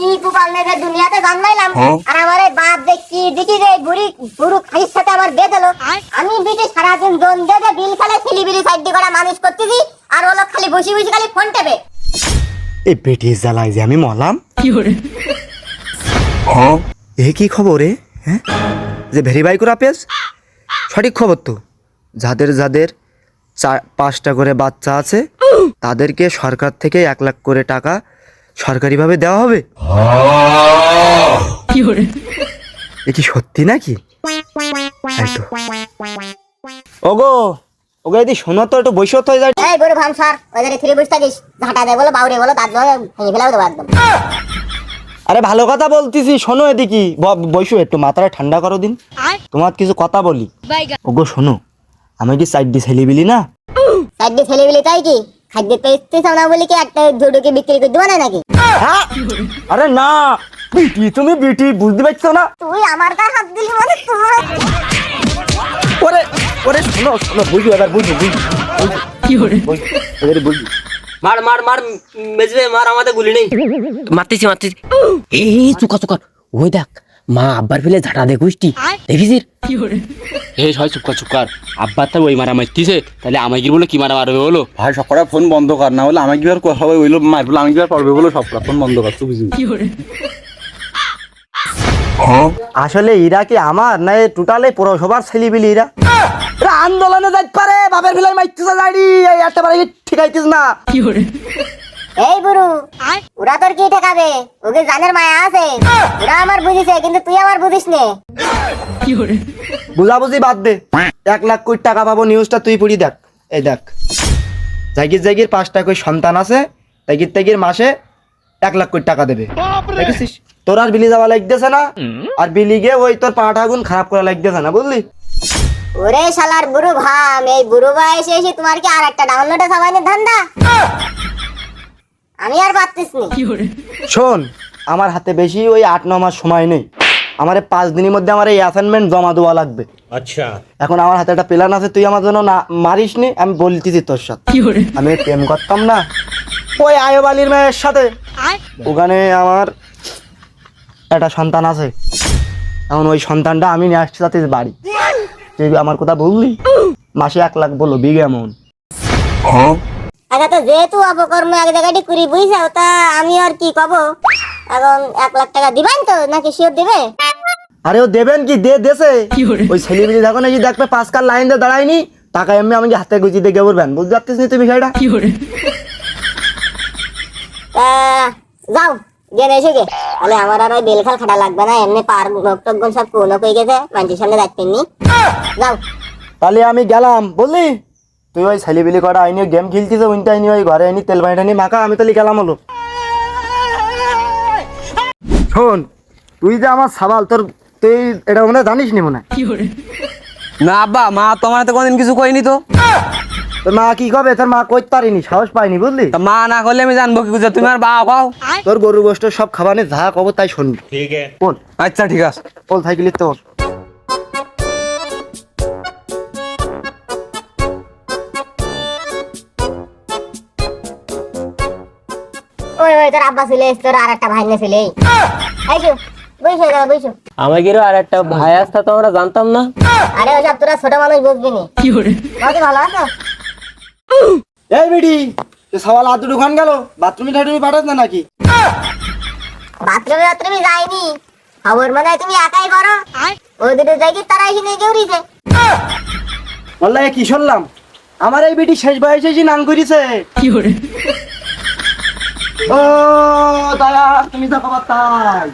কি কুপাল নেবে দুনিয়াতে জন্মাইলাম আর আমার এই বাপ দেখি দেখি যে বুড়ি বুড়ো খাইর সাথে আমার বিয়ে দিল। আমি বিটি সারাদিন জন দিয়ে বিল খেলে ছিলিবিলি সাইড করে মানুষ করতেছি আর ও লোক খালি বসে বসে খালি ফোন টেপে। এই বেটি জ্বালাই যে আমি মলাম কি করে এ কি খবর রে? হ্যাঁ, যে ভেরিফাই করা পেজ সঠিক খবর তো। যাদের যাদের 4-5টা করে বাচ্চা আছে তাদেরকে সরকার থেকে 1 লাখ করে টাকা সরকারিভাবে দেওয়া হবে। কি করে এ কি সত্যি নাকি? এই তো ওগো ওগো এদি শোনো তো, একটু বসে হয়ে যায়। এই বড় ভাম স্যার ওদের থ্রি বসে থাকিস ঝাঁটা দে বলো বাউরে বলো দাঁত ভেঙে ফেলাও দেবো একদম। আরে ভালো কথা বলতেছি, শোনো এদিকে বসো, একটু মাথাটা ঠান্ডা করো দিন, তোমার কিছু কথা বলি। ওগো শোনো, আমি কি সাইড দিয়ে ছেলেবিলি না? সাইড দিয়ে ছেলেবিলি তাই কি খাদ্য পেতে চাও না বলে কি একটা ঝুড়ুকে বিক্রি করে দেবো না নাকি? হ্যাঁ? আরে না বিটি, তুমি বিটি বুঝতে পারছো না? তুই আমার গায়ে হাত দিলি মানে তুই ওরে ওরে শোনো শোনো, বুঝো এবার বুঝো বুঝো কি করে এবারে বুঝো। মার মার মার মেজবে মার, আমাদের গুলি নেই। মারতেছি মারতেছি। এই চুকা চুকা, ওই দেখ মা আব্বার ফেলে ঝাঁটা দে গুষ্টি দেখিস। কি করে এই সবাই চুপ কর চুপ কর, আব্বার তো ওই মারা মারতিছে, তাহলে আমাকে বলো কি মারা মারবে বলো। ভাই সকরা ফোন বন্ধ কর, না হলে আমাকে কি আর কথা হবে ওইলো মার বলে আমি কি আর পারবে বলো, সকরা ফোন বন্ধ কর চুপি চুপি। কি করে আসলে এরা কি আমার না টোটালে পৌরসভার ছেলেবিলি? এরা এরা আন্দোলনে যাইতে পারে, বাপের ফেলাই মাইতেছে যাইনি, এই একটা বারে ঠিক আইতিস না। কি করে এই বুড়ু ওরা তোর কি ঠেকাবে? ওকে জানের মায়া আছে, ওরা আমার বুঝিছে কিন্তু তুই আমার বুঝিস নে। কি করে বুঝাবুঝি বাদ দে, 1 লাখ কোটি টাকা পাবো নিউজটা তুই পড়ি দেখ। এই দেখ জাগির জাগির 5টা করে সন্তান আছে, তাগির তাগির মাসে 1 লাখ কোটি টাকা দেবে। দেখেছিস তোর আর বিলি যাওয়া লাগতেছে না, আর বিলি গিয়ে ওই তোর পাটা গুণ খারাপ করা লাগতেছে না, বুঝলি? ওরে শালার বুড়ো ভাম, এই বুড়ো বয়সে এসে তোমার কি আর একটা ডাউনলোডে সাবাইনের ধান্দা? আমি আর পারতিস নি। কি করে শোন, আমার হাতে বেশি ওই 8-9 মাস সময় নেই, আমার 5 দিনের মধ্যে আমার এই অ্যাসাইনমেন্ট জমা দেওয়া লাগবে। আচ্ছা, এখন আমার হাতে একটা প্ল্যান আছে, তুই আমার জন্য না মারিস নি, আমি বলতেছি তোর সাথে। কি করে আমি প্রেম করতাম না ওই আয়ব আলীর মেয়ের সাথে, ওখানে আমার একটা সন্তান আছে, এখন ওই সন্তানটা আমি নিয়ে আসছি তাতে বাড়ি। তুই আমার কথা বললি, মাসে 1 লাখ বলো বিঘে এমন। আচ্ছা তো যেহেতু অপকর্ম এক জায়গাটি করি বুঝছাও, তা আমি আর কি কব? এখন 1 লাখ টাকা দিবেন তো নাকি শিওর দেবে? আরে ও দেবেন কি দেশে কি করে ওই ছেলেবিলি দেখো নাকি দেখবে 5 কার লাইন দিয়ে দাঁড়ায়নি, টাকা এমনি আমাকে হাতে গুজি দিয়ে গেবরবেন, বুঝতে পারছিস নি তুই বিষয়টা? কি করে তা যাও গেলে এসে গে, তাহলে আমার আর ওই বেলখাল খাটা লাগবে না, এমনি পার লোকটকগুন সব কোনো হয়ে গেছে, মানুষের সামনে যাচ্ছেন নি। যাও তাহলে আমি গেলাম, বললি তুই ওই ছেলেবিলি করা আইনি গেম খেলতিস, ওইটা আইনি ওই ঘরে আইনি তেল পানিটা নি মাখা, আমি তাহলে গেলাম হলো। শোন তুই যে আমার সাবাল, তুই এটা মনে হয় জানিস নি মনে হয়? কি করে না আব্বা, মা তো আমার তো কোনদিন কিছু কইনি তো। তোর মা কি কবে? তোর মা কইতে পারিনি, সাহস পাইনি, বুঝলি? তা মা না করলে আমি জানবো কি করে? তুমি আর বা খাও। তোর গরু গোষ্ঠ সব খাবানে যা কব তাই শুনবি। ঠিক আছে বল, আচ্ছা ঠিক আছে। বল সাইকেলির তোর। ওই ওই তোর আব্বা ছিল, তোর আর একটা ভাই ছিল, আইসো বইসো যাও বইসো। আমাদেরও আর একটা ভাই আসতা তো আমরা জানতাম না। আরে ওসব তোরা ছোট মানুষ বুঝবি নি। কি করে বাকি ভালো আছো? এই বেডি সওয়াল আদু দোকান গেল, বাথরুমে ঠাটুমি পাঠাস না নাকি? বাথরুমে যাইনি, খবর মানে তুমি একাই করো, ওই দুটো যাই কি তারা এসে নিয়ে কেউ রিছে। বললাই কি শুনলাম, আমার এই বেটি শেষ বয়সে এসে নাম করিছে। কি করে ও দয়া, তুমি তো খবর তাই